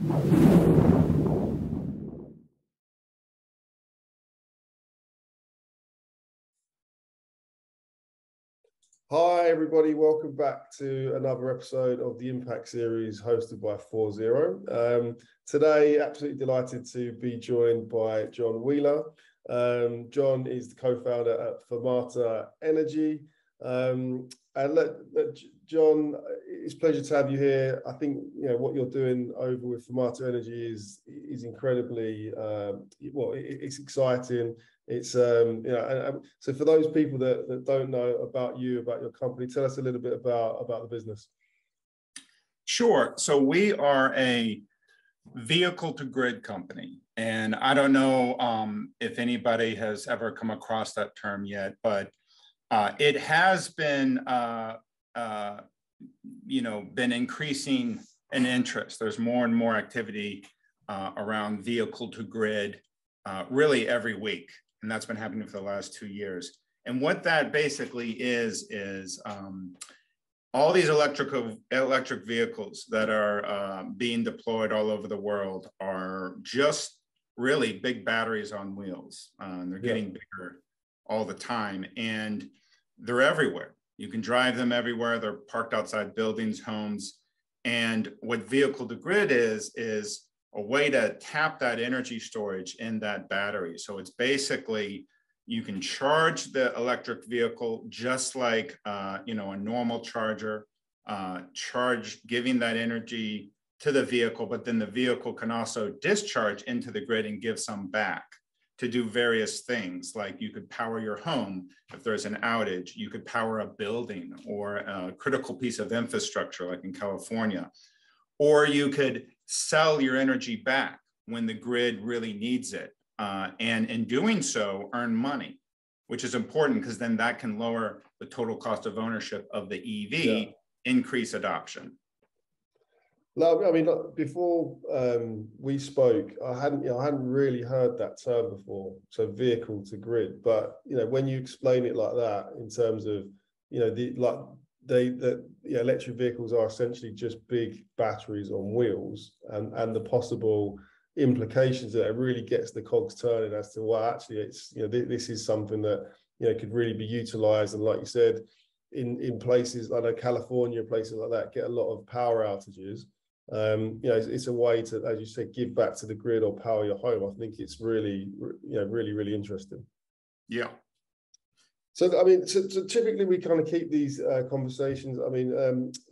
Hi, everybody. Welcome back to another episode of the Impact Series hosted by 40. Today, absolutely delighted to be joined by John Wheeler. John is the co-founder at Fermata Energy. John, it's a pleasure to have you here. I think what you're doing over with Fermata Energy is incredibly it's exciting. It's so for those people that don't know about you, about your company, tell us a little bit about the business. Sure. So we are a vehicle to grid company, and I don't know if anybody has ever come across that term yet, but it has been been increasing in interest. There's more and more activity around vehicle to grid really every week. And that's been happening for the last 2 years. And what that basically is all these electric vehicles that are being deployed all over the world are just really big batteries on wheels. They're getting bigger all the time, and they're everywhere. You can drive them everywhere. They're parked outside buildings, homes. And what vehicle to grid is a way to tap that energy storage in that battery. So it's basically, you can charge the electric vehicle just like a normal charger, giving that energy to the vehicle, but then the vehicle can also discharge into the grid and give some back to do various things. Like you could power your home if there's an outage, you could power a building or a critical piece of infrastructure like in California, or you could sell your energy back when the grid really needs it. And in doing so, earn money, which is important because then that can lower the total cost of ownership of the EV, increase adoption. I mean, before we spoke, I hadn't really heard that term before. So vehicle to grid, but when you explain it like that, in terms of the electric vehicles are essentially just big batteries on wheels, and the possible implications that it really gets the cogs turning as to why actually it's this is something that could really be utilized. And like you said, in places, I know California, places like that get a lot of power outages. It's a way to, as you said, give back to the grid or power your home. I think it's really really interesting. Yeah. So I mean, so typically we kind of keep these conversations. I mean,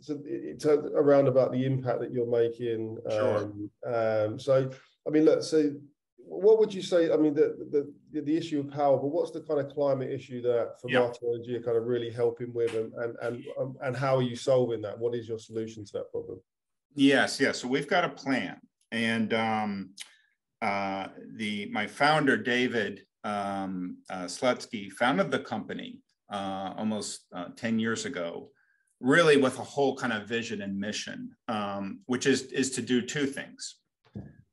so it's around about the impact that you're making. Sure. So I mean, look. So what would you say? I mean, the issue of power, but what's the kind of climate issue that Fermata Energy are kind of really helping with, and how are you solving that? What is your solution to that problem? Yes. So we've got a plan, and my founder David Slutsky founded the company almost 10 years ago, really with a whole kind of vision and mission, which is to do two things.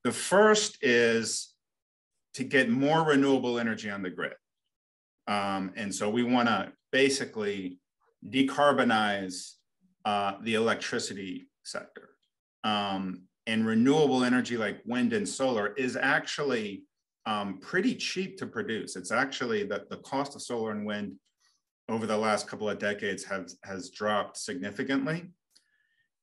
The first is to get more renewable energy on the grid. And so we want to basically decarbonize the electricity sector. And renewable energy like wind and solar is actually pretty cheap to produce. It's actually that the cost of solar and wind over the last couple of decades has dropped significantly.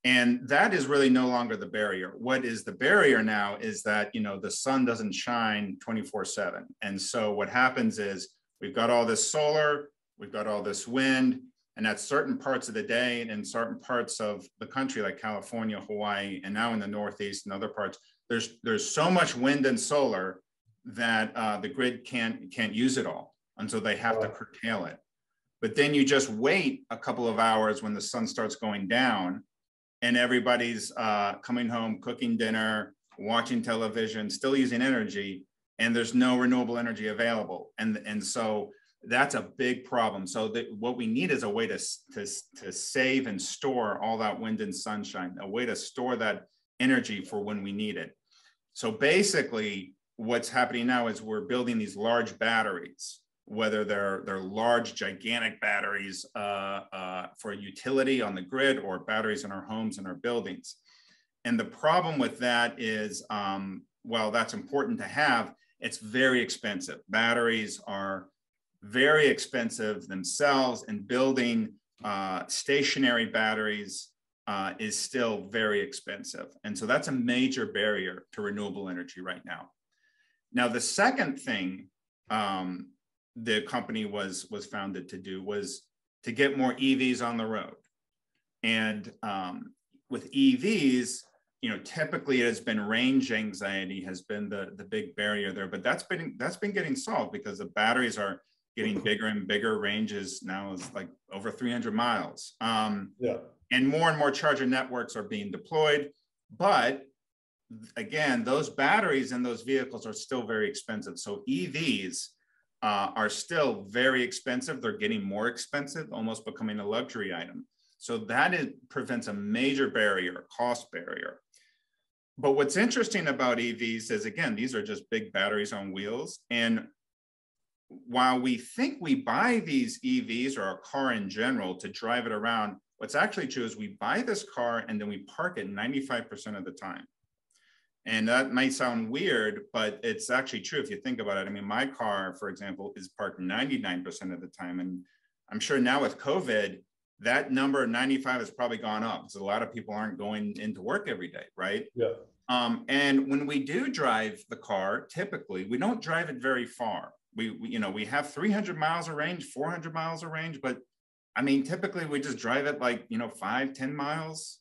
And that is really no longer the barrier. What is the barrier now is that, the sun doesn't shine 24/7. And so what happens is we've got all this solar, we've got all this wind, and at certain parts of the day and in certain parts of the country, like California, Hawaii, and now in the Northeast and other parts, there's so much wind and solar that the grid can't use it all. And so they have to curtail it. But then you just wait a couple of hours when the sun starts going down, and everybody's coming home, cooking dinner, watching television, still using energy, and there's no renewable energy available. And so that's a big problem. So what we need is a way to save and store all that wind and sunshine, a way to store that energy for when we need it. So basically, what's happening now is we're building these large batteries, whether they're large, gigantic batteries for utility on the grid or batteries in our homes and our buildings. And the problem with that is, while that's important to have, it's very expensive. Batteries are very expensive themselves, and building stationary batteries is still very expensive. And so that's a major barrier to renewable energy right now. Now, the second thing the company was founded to do was to get more EVs on the road. And with EVs, you know, typically it has been range anxiety has been the big barrier there, but that's been getting solved because the batteries are getting bigger and bigger. Ranges now is like over 300 miles. And more charger networks are being deployed. But again, those batteries in those vehicles are still very expensive. So EVs are still very expensive. They're getting more expensive, almost becoming a luxury item. So that prevents a major barrier, cost barrier. But what's interesting about EVs is, again, these are just big batteries on wheels. And while we think we buy these EVs or a car in general to drive it around, what's actually true is we buy this car and then we park it 95% of the time. And that might sound weird, but it's actually true if you think about it. I mean, my car, for example, is parked 99% of the time. And I'm sure now with COVID, that number 95 has probably gone up because a lot of people aren't going into work every day, right? Yeah. And when we do drive the car, typically we don't drive it very far. We have 300 miles of range, 400 miles of range, but I mean, typically we just drive it like, 5-10 miles.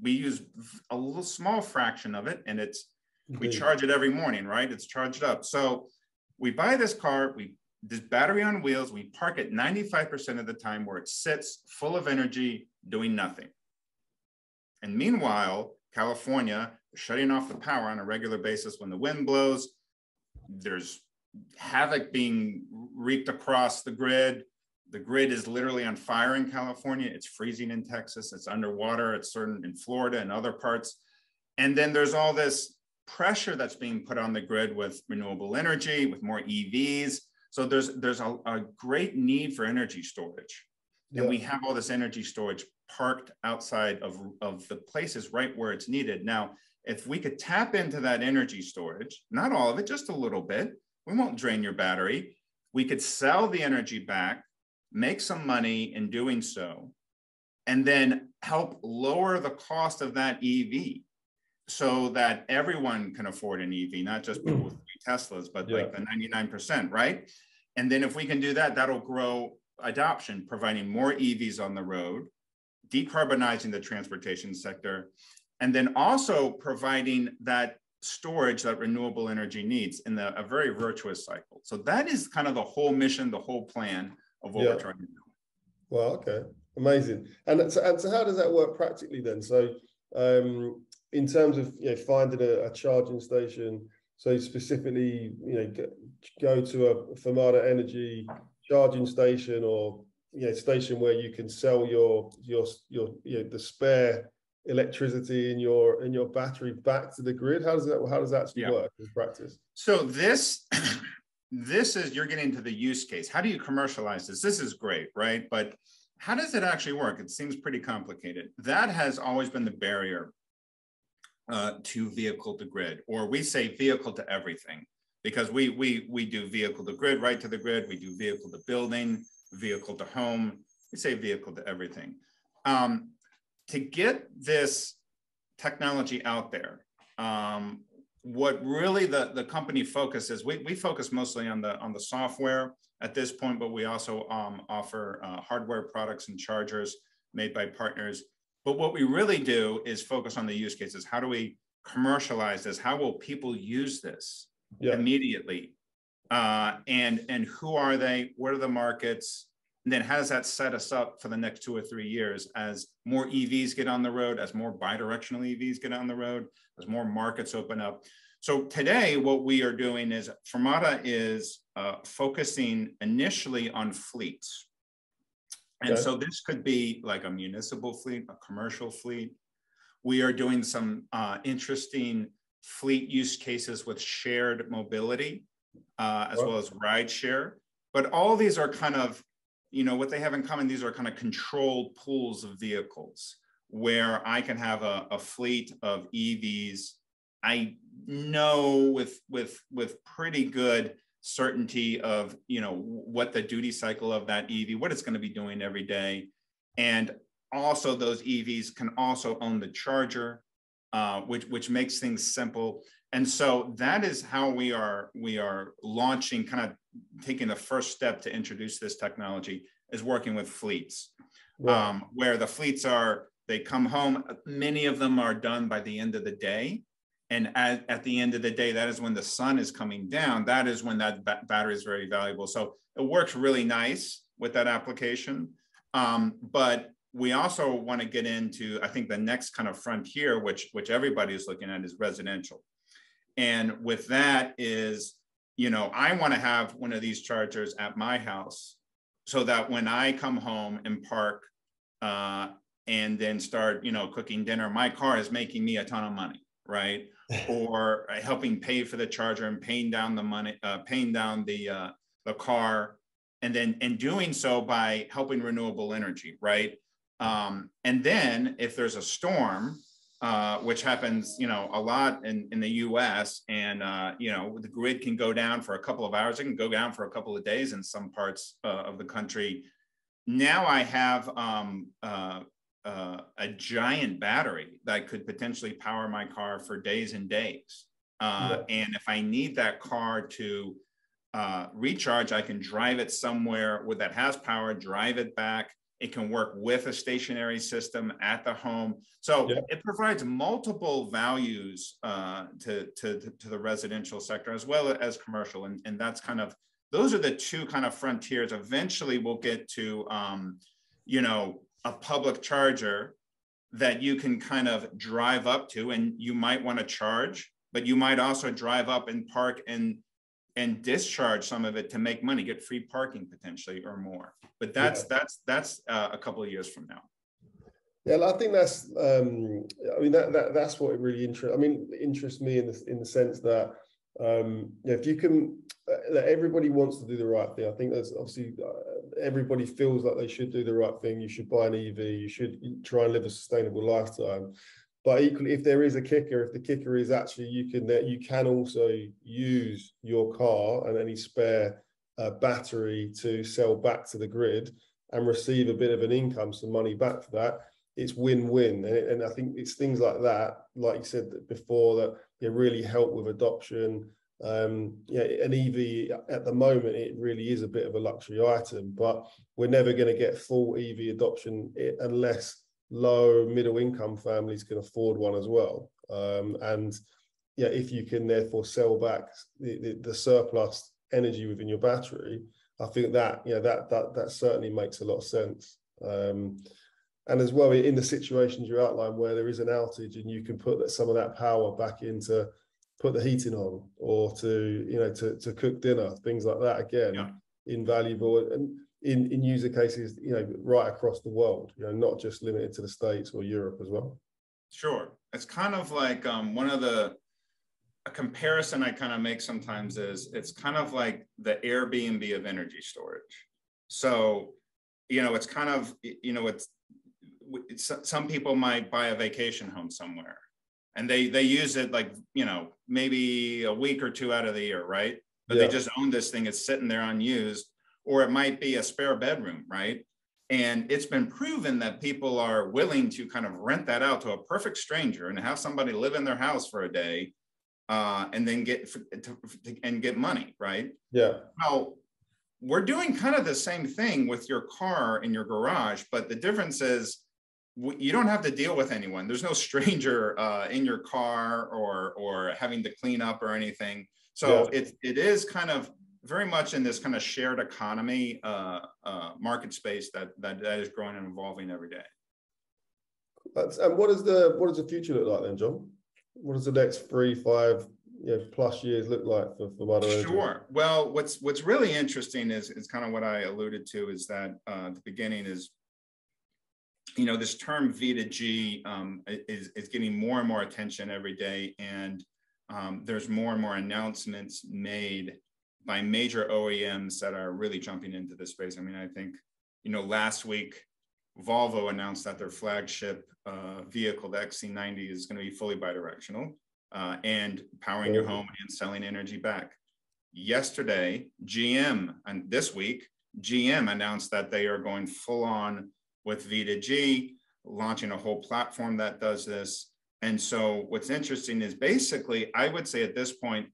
We use a little small fraction of it, and we charge it every morning, right? It's charged up. So we buy this car, this battery on wheels, we park it 95% of the time where it sits full of energy doing nothing. And meanwhile, California is shutting off the power on a regular basis when the wind blows. There's havoc being wreaked across the grid. The grid is literally on fire in California. It's freezing in Texas. It's underwater. It's certain in Florida and other parts. And then there's all this pressure that's being put on the grid with renewable energy, with more EVs. So there's a great need for energy storage. And we have all this energy storage parked outside of the places right where it's needed. Now, if we could tap into that energy storage, not all of it, just a little bit, we won't drain your battery. We could sell the energy back, make some money in doing so, and then help lower the cost of that EV so that everyone can afford an EV, not just people with 3 Teslas, but like the 99%, right? And then if we can do that, that'll grow adoption, providing more EVs on the road, decarbonizing the transportation sector, and then also providing that storage that renewable energy needs in a very virtuous cycle. So that is kind of the whole mission, the whole plan of what we're trying to do. Well, okay, amazing. And so how does that work practically then? So in terms of finding a charging station, so specifically go to a Fermata Energy charging station, or station where you can sell your the spare electricity in your battery back to the grid. How does that actually work in practice? So this is, you're getting to the use case. How do you commercialize this? This is great, right? But how does it actually work? It seems pretty complicated. That has always been the barrier to vehicle to grid, or we say vehicle to everything, because we do vehicle to grid, right to the grid. We do vehicle to building, vehicle to home. We say vehicle to everything. To get this technology out there, what really the company focuses, we focus mostly on the software at this point, but we also offer hardware products and chargers made by partners. But what we really do is focus on the use cases. How do we commercialize this? How will people use this immediately? And who are they? What are the markets? And then how does that set us up for the next 2 or 3 years as more EVs get on the road, as more bidirectional EVs get on the road, as more markets open up? So today, what we are doing is Fermata is focusing initially on fleets. And so this could be like a municipal fleet, a commercial fleet. We are doing some interesting fleet use cases with shared mobility, as well as ride share. But all these are kind of, what they have in common, these are kind of controlled pools of vehicles where I can have a fleet of EVs. I know with pretty good certainty of, you know, what the duty cycle of that EV, what it's going to be doing every day. And also those EVs can also own the charger, which makes things simple. And so that is how we are launching, kind of taking the first step to introduce this technology, is working with fleets, Right. where the fleets they come home, many of them are done by the end of the day. And at the end of the day, that is when the sun is coming down. That is when that battery is very valuable. So it works really nice with that application. But we also want to get into, I think, the next kind of frontier, which everybody is looking at, is residential. And with that is, you know, I want to have one of these chargers at my house so that when I come home and park and then start, you know, cooking dinner, my car is making me a ton of money, right? Or helping pay for the charger and paying down the money, paying down the car, and doing so by helping renewable energy, right? And then if there's a storm, which happens, you know, a lot in the U.S., and you know, the grid can go down for a couple of hours. It can go down for a couple of days in some parts of the country. Now I have a giant battery that could potentially power my car for days and days. And if I need that car to recharge, I can drive it somewhere that has power, drive it back. It can work with a stationary system at the home. So it provides multiple values to the residential sector as well as commercial. And that's kind of, those are the two kind of frontiers. Eventually we'll get to, you know, a public charger that you can kind of drive up to, and you might want to charge, but you might also drive up and park and discharge some of it to make money, get free parking potentially or more. But that's a couple of years from now. Yeah, I think that's I mean that's what it really interests me in the sense that if you can, that everybody wants to do the right thing. I think there's obviously everybody feels like they should do the right thing. You should buy an EV. You should try and live a sustainable lifetime. But equally, if there is a kicker, if the kicker is actually you can also use your car and any spare battery to sell back to the grid and receive a bit of an income, some money back for that, it's win-win. And I think it's things like that, like you said before, that really help with adoption. An EV at the moment, it really is a bit of a luxury item, but we're never going to get full EV adoption unless low middle income families can afford one as well. And if you can therefore sell back the surplus energy within your battery, I think that that certainly makes a lot of sense. And as well, in the situations you outline where there is an outage and you can put some of that power back into put the heating on, or to cook dinner, things like that, again, invaluable. And in user cases, right across the world, not just limited to the States or Europe as well. Sure. It's kind of like a comparison I kind of make sometimes is it's kind of like the Airbnb of energy storage. So, it's kind of, some people might buy a vacation home somewhere and they use it like, maybe a week or two out of the year, right? But they just own this thing, it's sitting there unused. Or it might be a spare bedroom, right? And it's been proven that people are willing to kind of rent that out to a perfect stranger and have somebody live in their house for a day and then get money, right? Yeah. Now, we're doing kind of the same thing with your car in your garage, but the difference is you don't have to deal with anyone. There's no stranger in your car or having to clean up or anything. So it is kind of very much in this kind of shared economy market space that is growing and evolving every day. And what does the future look like then, John? What does the next 3-5 plus years look like for Fermata Energy? Sure. Well, what's really interesting is kind of what I alluded to, is that at the beginning is, this term V2G is getting more and more attention every day, and there's more and more announcements made by major OEMs that are really jumping into this space. I mean, I think, last week Volvo announced that their flagship vehicle, the XC90, is going to be fully bidirectional and powering your home and selling energy back. Yesterday, GM, and this week, GM announced that they are going full on with V2G, launching a whole platform that does this. And so what's interesting is basically, I would say at this point,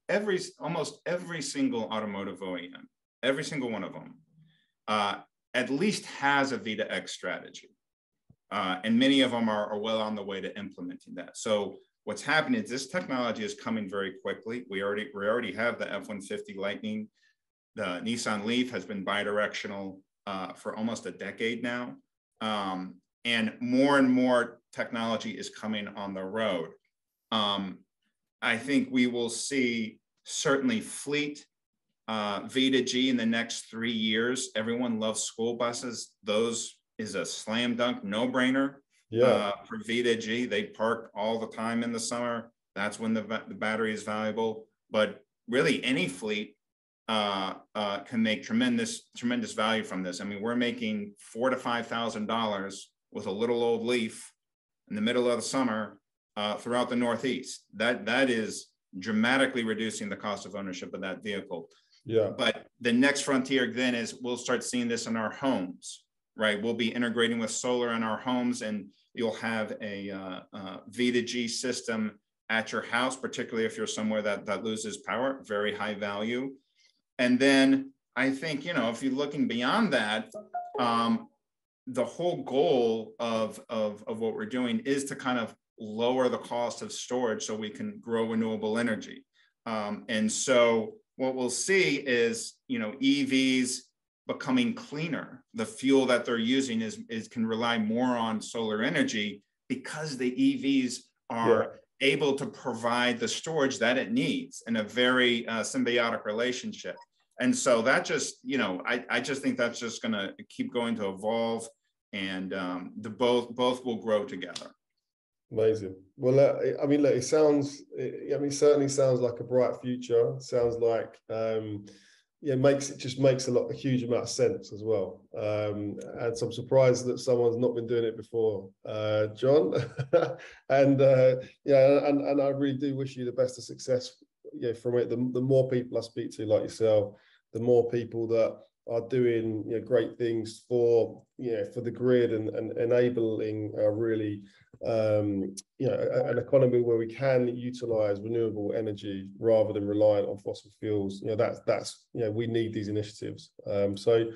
almost every single automotive OEM, every single one of them, at least has a V2X strategy. And many of them are well on the way to implementing that. So what's happening is this technology is coming very quickly. We already have the F-150 Lightning. The Nissan Leaf has been bidirectional for almost a decade now. And more technology is coming on the road. I think we will see certainly fleet V2G in the next 3 years. Everyone loves school buses. Those is a slam dunk, no brainer for V2G. They park all the time in the summer. That's when the battery is valuable. But really any fleet can make tremendous value from this. I mean, we're making $4,000 to $5,000 with a little old Leaf in the middle of the summer throughout the Northeast. That is dramatically reducing the cost of ownership of that vehicle. Yeah. But the next frontier then is we'll start seeing this in our homes, right? We'll be integrating with solar in our homes, and you'll have a V2G system at your house, particularly if you're somewhere that loses power, very high value. And then I think, you know, if you're looking beyond that, the whole goal of what we're doing is to kind of lower the cost of storage so we can grow renewable energy. And so what we'll see is, you know, EVs becoming cleaner. The fuel that they're using can rely more on solar energy because the EVs are able to provide the storage that it needs in a very symbiotic relationship. And so that just, you know, I just think that's just going to keep going to evolve, and both will grow together. Amazing. Well, I mean, look, it certainly sounds like a bright future. It sounds like, it just makes a huge amount of sense as well. And so I'm surprised that someone's not been doing it before, John. And I really do wish you the best of success. From it, the more people I speak to like yourself, the more people that are doing great things for the grid and enabling really an economy where we can utilize renewable energy rather than relying on fossil fuels. We need these initiatives. So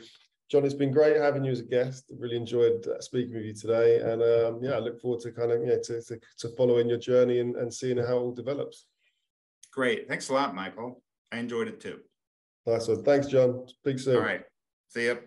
John, it's been great having you as a guest. Really enjoyed speaking with you today, and I look forward to kind of to following your journey and seeing how it all develops. Great. Thanks a lot, Michael. I enjoyed it too. Nice one. Thanks, John. Speak soon. All right. See you.